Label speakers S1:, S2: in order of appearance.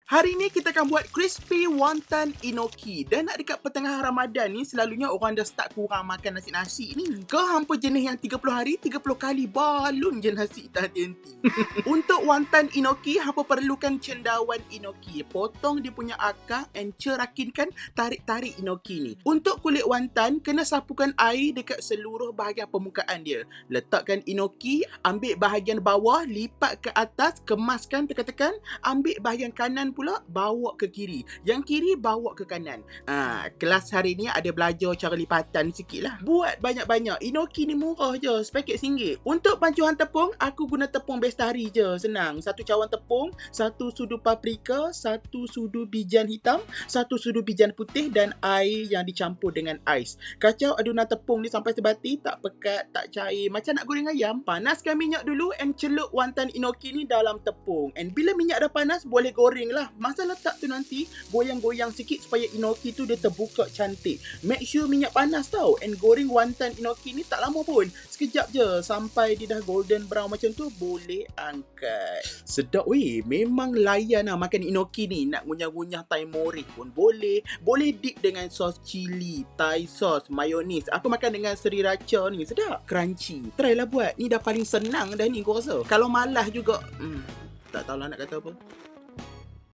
S1: Hari ni kita akan buat crispy wonton enoki. Dan nak dekat pertengahan Ramadan ni, selalunya orang dah start kurang makan nasi-nasi ni. Kau hampa jenis yang 30 hari, 30 kali balun je nasi tak henti. Untuk wonton enoki, hampa perlukan cendawan enoki. Potong dia punya akar and cerakinkan tarik-tarik enoki ni. Untuk kulit wonton, kena sapukan air dekat seluruh bahagian permukaan dia. Letakkan enoki, ambil bahagian bawah, lipat ke atas, kemaskan tekan-tekan, ambil bahagian kanan pula, bawa ke kiri. Yang kiri bawa ke kanan. Kelas hari ni ada belajar cara lipatan sikit lah. Buat banyak-banyak. Enoki ni murah je, sepaket RM1. Untuk pancuran tepung, aku guna tepung bestari je. Senang. 1 cawan tepung, 1 sudu paprika, 1 sudu bijan hitam, 1 sudu bijan putih dan air yang dicampur dengan ais. Kacau adunan tepung ni sampai sebati, tak pekat, tak cair. Macam nak goreng ayam. Panaskan minyak dulu and celup wonton enoki ni dalam tepung. And bila minyak dah panas, boleh goreng lah. Masa letak tu nanti, goyang-goyang sikit supaya enoki tu dia terbuka cantik. Make sure minyak panas tau. And goreng wonton enoki ni tak lama pun. Sekejap je. Sampai dia dah golden brown macam tu, boleh angkat. Sedap weh. Memang layan lah makan enoki ni. Nak ngunyah-ngunyah Thai morih pun boleh. Boleh dip dengan sos cili, Thai sauce, mayonis. Aku makan dengan sriracha ni. Sedap. Crunchy. Try lah buat. Ni dah paling senang dah ni, aku rasa. Kalau malas juga, tak tahulah nak kata apa.